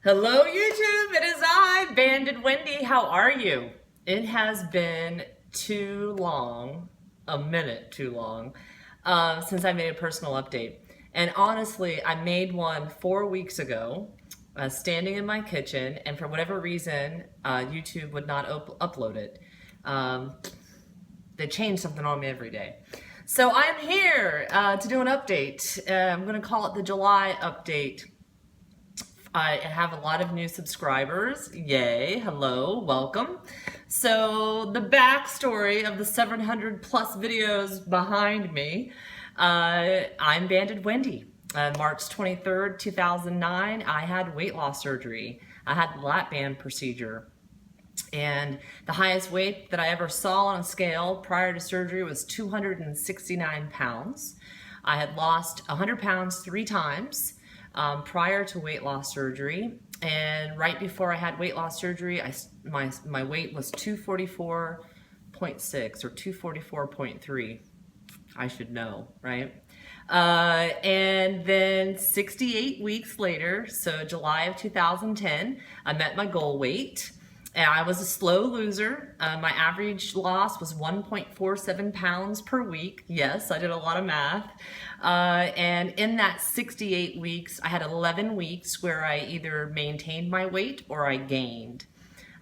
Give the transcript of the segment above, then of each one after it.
Hello YouTube, it is I, Banded Wendy. How are you? It has been too long, a minute too long, since I made a personal update. And honestly, I made one 4 weeks ago, standing in my kitchen, and for whatever reason, YouTube would not upload it. They change something on me every day. So I'm here to do an update. I'm gonna call it the July update. I have a lot of new subscribers. Yay, hello, welcome. So the backstory of the 700 plus videos behind me, I'm Banded Wendy. March 23rd, 2009, I had weight loss surgery. I had the LAPBAND procedure. And the highest weight that I ever saw on a scale prior to surgery was 269 pounds. I had lost 100 pounds 3 times. Prior to weight loss surgery, and right before I had weight loss surgery, my weight was 244.6 or 244.3. I should know, right? And then 68 weeks later, so July of 2010, I met my goal weight. And I was a slow loser. My average loss was 1.47 pounds per week. Yes, I did a lot of math. And in that 68 weeks, I had 11 weeks where I either maintained my weight or I gained.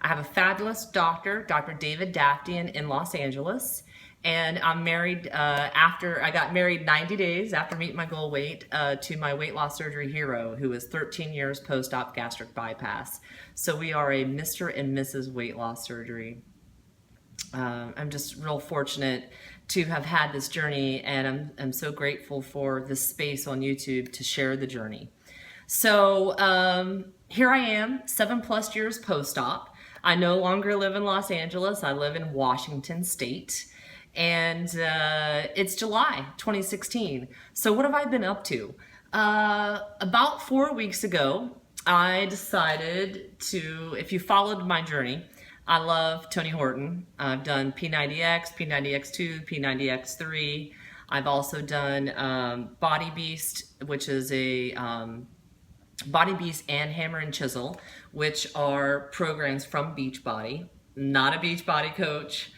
I have a fabulous doctor, Dr. David Daftian in Los Angeles. And I'm married I got married 90 days after meeting my goal weight to my weight loss surgery hero, who is 13 years post-op gastric bypass. So we are a Mr. and Mrs. weight loss surgery. I'm just real fortunate to have had this journey, and I'm so grateful for this space on YouTube to share the journey. So here I am, 7+ years post-op. I no longer live in Los Angeles. I live in Washington State. And it's July 2016. So what have I been up to? About 4 weeks ago, I decided to, if you followed my journey, I love Tony Horton. I've done P90X, P90X2, P90X3. I've also done Body Beast, which is a Body Beast and Hammer and Chisel, which are programs from Beachbody. Not a Beachbody coach.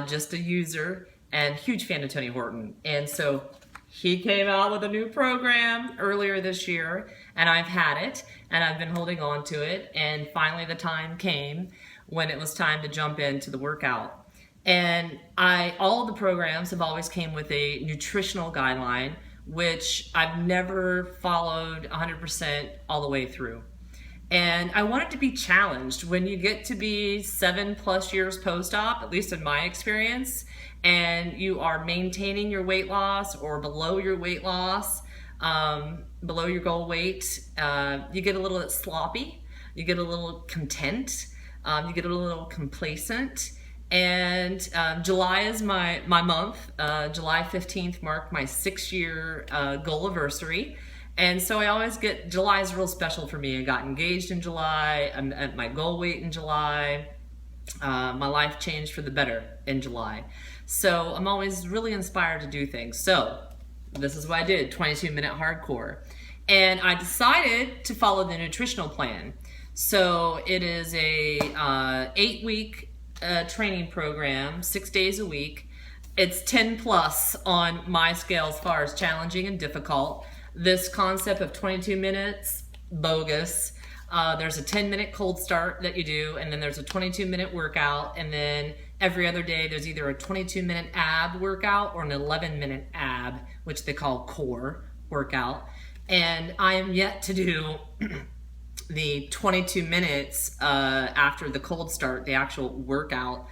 Just a user and huge fan of Tony Horton. And so he came out with a new program earlier this year, and I've had it and I've been holding on to it. And finally the time came when it was time to jump into the workout. And all of the programs have always came with a nutritional guideline, which I've never followed 100% all the way through. And I wanted to be challenged. When you get to be 7+ years post-op, at least in my experience, and you are maintaining your weight loss or below your weight loss, below your goal weight, you get a little bit sloppy, you get a little content, you get a little complacent. And July is my month. July 15th marked my 6-year goal anniversary. And so I always get, July is real special for me. I got engaged in July, I'm at my goal weight in July. My life changed for the better in July. So I'm always really inspired to do things. So this is what I did, 22-minute hardcore. And I decided to follow the nutritional plan. So it is a 8-week training program, 6 days a week. It's 10+ on my scale as far as challenging and difficult. This concept of 22 minutes, bogus. There's a 10-minute cold start that you do, and then there's a 22-minute workout, and then every other day there's either a 22-minute ab workout or an 11-minute ab, which they call core workout. And I am yet to do the 22 minutes after the cold start, the actual workout,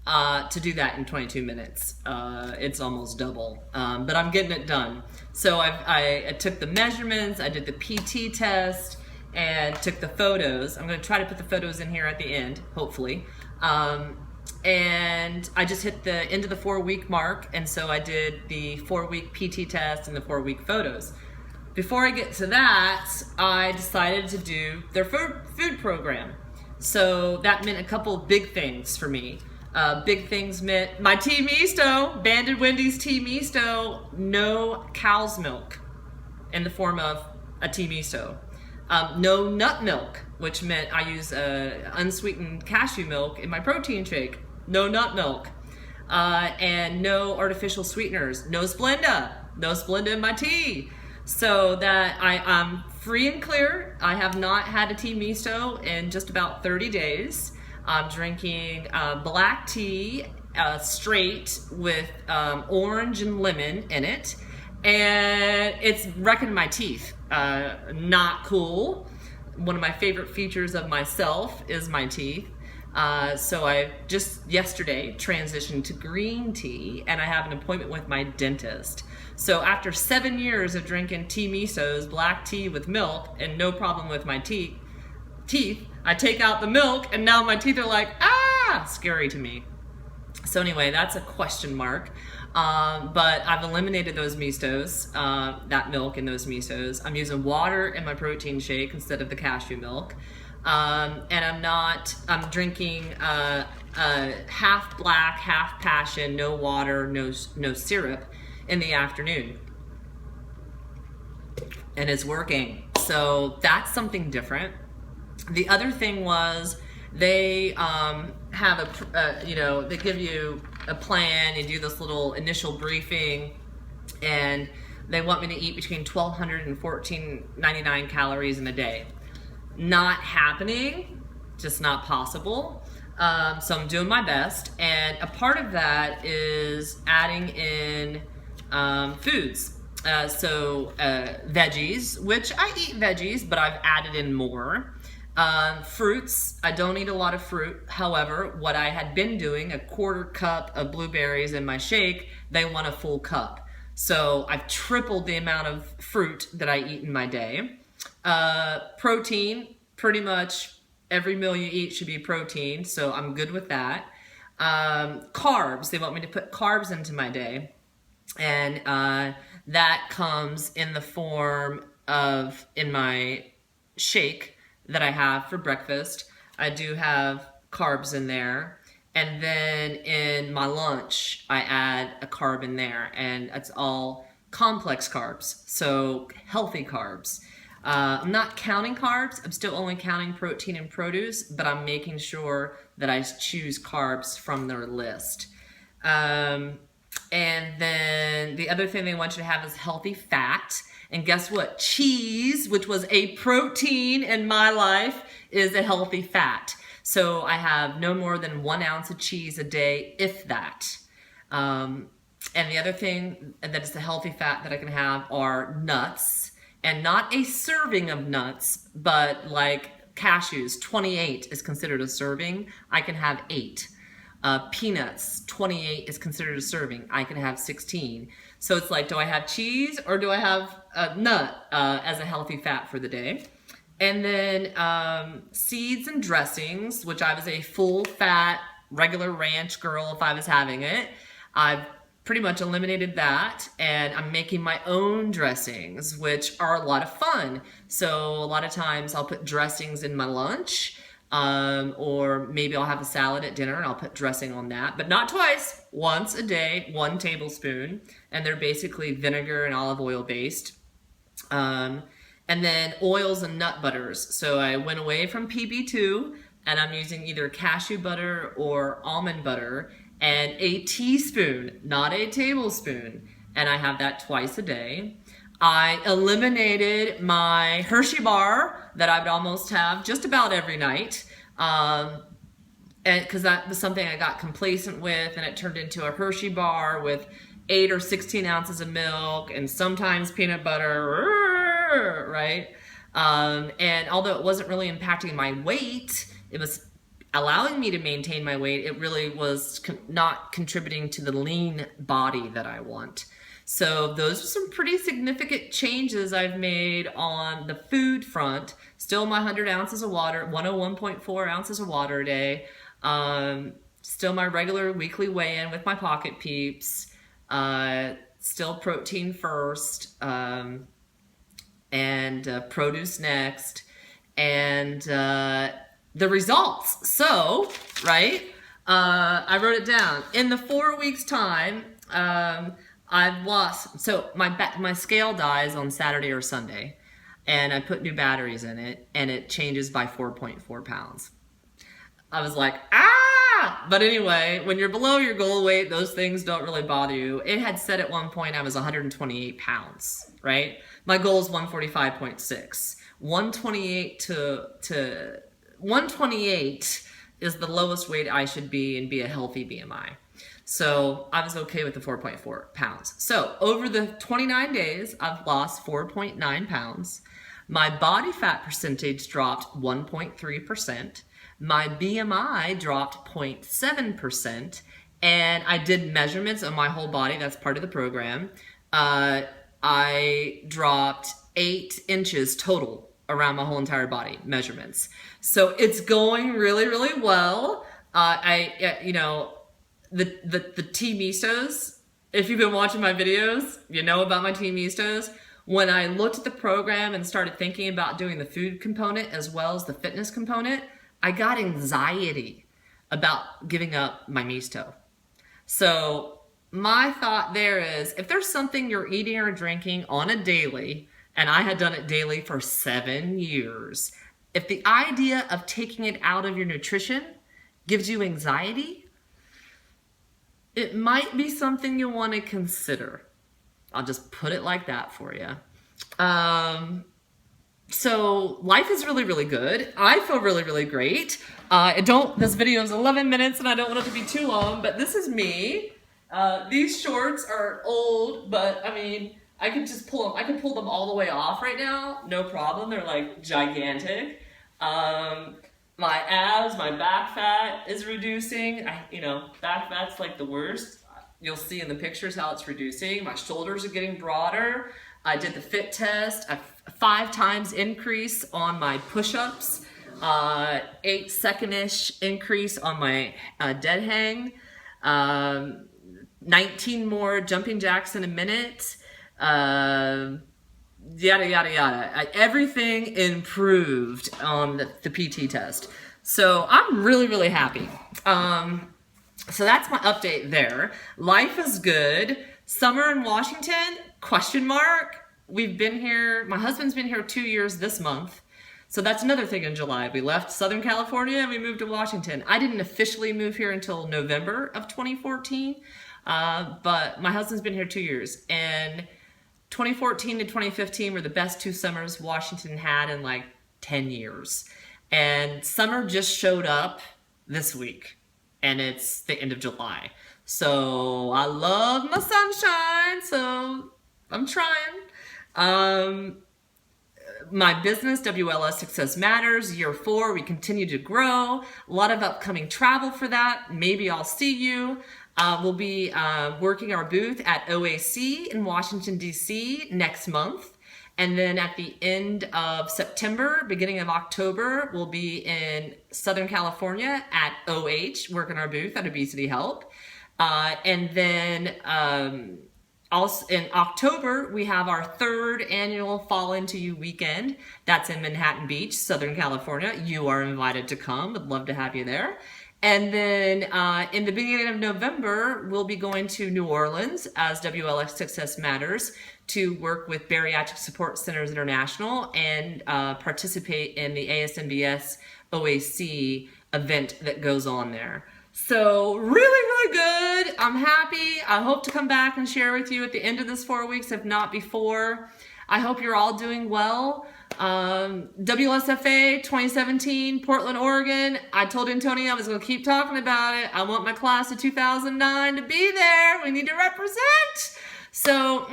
to do that in 22 minutes. It's almost double, but I'm getting it done. So I took the measurements, I did the PT test, and took the photos. I'm gonna try to put the photos in here at the end, hopefully. And I just hit the end of the 4-week mark, and so I did the 4-week PT test and the 4-week photos. Before I get to that, I decided to do their food program. So that meant a couple of big things for me. Big things meant my tea misto, Banded Wendy's tea misto, no cow's milk in the form of a tea misto. No nut milk which meant I use unsweetened cashew milk in my protein shake. No nut milk. And no artificial sweeteners. No Splenda in my tea. So that I'm free and clear. I have not had a tea miso in just about 30 days. I'm drinking black tea straight with orange and lemon in it. And it's wrecking my teeth. Not cool. One of my favorite features of myself is my teeth. So I just yesterday transitioned to green tea, and I have an appointment with my dentist. So after 7 years of drinking tea misos, black tea with milk, and no problem with my teeth, I take out the milk, and now my teeth are like, scary to me. So anyway, that's a question mark. But I've eliminated those misos, that milk in those misos. I'm using water in my protein shake instead of the cashew milk. And I'm drinking half black, half passion, no water, no syrup in the afternoon. And it's working. So that's something different. The other thing was they have they give you a plan, you do this little initial briefing, and they want me to eat between 1,200 and 1,499 calories in a day. Not happening, just not possible. So I'm doing my best, and a part of that is adding in foods. Veggies, which I eat veggies, but I've added in more. Fruits, I don't eat a lot of fruit. However, what I had been doing, a quarter cup of blueberries in my shake, they want a full cup. So I've tripled the amount of fruit that I eat in my day. Protein, pretty much every meal you eat should be protein, so I'm good with that. Carbs, they want me to put carbs into my day. And that comes in the form of, in my shake that I have for breakfast, I do have carbs in there. And then in my lunch, I add a carb in there, and it's all complex carbs, so healthy carbs. I'm not counting carbs, I'm still only counting protein and produce, but I'm making sure that I choose carbs from their list. And then the other thing they want you to have is healthy fat. And guess what? Cheese, which was a protein in my life, is a healthy fat. So I have no more than 1 ounce of cheese a day, if that. And the other thing that is a healthy fat that I can have are nuts. And not a serving of nuts, but like cashews, 28 is considered a serving. I can have 8. Peanuts, 28 is considered a serving. I can have 16. So it's like, do I have cheese or do I have a nut as a healthy fat for the day? And then seeds and dressings, which I was a full fat regular ranch girl if I was having it. I've pretty much eliminated that, and I'm making my own dressings, which are a lot of fun. So a lot of times I'll put dressings in my lunch, or maybe I'll have a salad at dinner and I'll put dressing on that, but not twice, once a day, 1 tablespoon, and they're basically vinegar and olive oil based. And then oils and nut butters. So I went away from PB2 and I'm using either cashew butter or almond butter, and a teaspoon, not a tablespoon, and I have that twice a day. I eliminated my Hershey bar that I would almost have just about every night, and because that was something I got complacent with, and it turned into a Hershey bar with 8 or 16 ounces of milk and sometimes peanut butter, right? And although it wasn't really impacting my weight, it was allowing me to maintain my weight. It really was not contributing to the lean body that I want. So those are some pretty significant changes I've made on the food front. Still my 100 ounces of water, 101.4 ounces of water a day. Still my regular weekly weigh-in with my Pocket Peeps. Still protein first, and produce next. And the results. So, right, I wrote it down. In the 4 weeks time, I've lost, so my scale dies on Saturday or Sunday. and I put new batteries in it, and it changes by 4.4 pounds. I was like, ah! But anyway, when you're below your goal weight, those things don't really bother you. It had said at one point I was 128 pounds, right? My goal is 145.6. 128 to 128 is the lowest weight I should be and be a healthy BMI. So I was okay with the 4.4 pounds. So over the 29 days, I've lost 4.9 pounds. My body fat percentage dropped 1.3%. My BMI dropped 0.7%. And I did measurements on my whole body. That's part of the program. I dropped 8 inches total around my whole entire body measurements. So it's going really, really well. You know, the T Mistos, if you've been watching my videos, you know about my T Mistos. When I looked at the program and started thinking about doing the food component as well as the fitness component, I got anxiety about giving up my Misto. So my thought there is, if there's something you're eating or drinking on a daily, and I had done it daily for 7 years, if the idea of taking it out of your nutrition gives you anxiety, it might be something you want to consider. I'll just put it like that for you. So life is really, really good. I feel really, really great. This video is 11 minutes and I don't want it to be too long, but this is me. These shorts are old, but I mean, I could just pull them. I can pull them all the way off right now. No problem. They're like gigantic. My abs, my back fat is reducing. Back fat's like the worst. You'll see in the pictures how it's reducing. My shoulders are getting broader. I did the fit test. A 5 times increase on my push-ups. 8 second-ish increase on my dead hang. 19 more jumping jacks in a minute. Yada, yada, yada. Everything improved on the PT test. So I'm really, really happy. So that's my update there. Life is good. Summer in Washington, question mark. We've been here, my husband's been here 2 years this month. So that's another thing in July. We left Southern California and we moved to Washington. I didn't officially move here until November of 2014. But my husband's been here 2 years. And 2014 to 2015 were the best 2 summers Washington had in like 10 years. And summer just showed up this week. And it's the end of July. So I love my sunshine, so I'm trying. My business, WLS Success Matters, year 4, we continue to grow. A lot of upcoming travel for that. Maybe I'll see you. We'll be working our booth at OAC in Washington, D.C. next month. And then at the end of September, beginning of October, we'll be in Southern California at OH, working our booth at Obesity Help. And then also in October, we have our 3rd annual Fall Into You weekend. That's in Manhattan Beach, Southern California. You are invited to come. Would love to have you there. And then in the beginning of November, we'll be going to New Orleans as WLX Success Matters to work with Bariatric Support Centers International and participate in the ASMBS OAC event that goes on there. So really, really good. I'm happy. I hope to come back and share with you at the end of this 4 weeks, if not before. I hope you're all doing well. WSFA 2017, Portland, Oregon. I told Antonio I was going to keep talking about it. I want my class of 2009 to be there. We need to represent. So,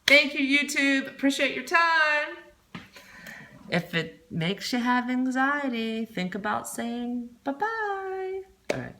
thank you, YouTube. Appreciate your time. If it makes you have anxiety, think about saying bye-bye. All right.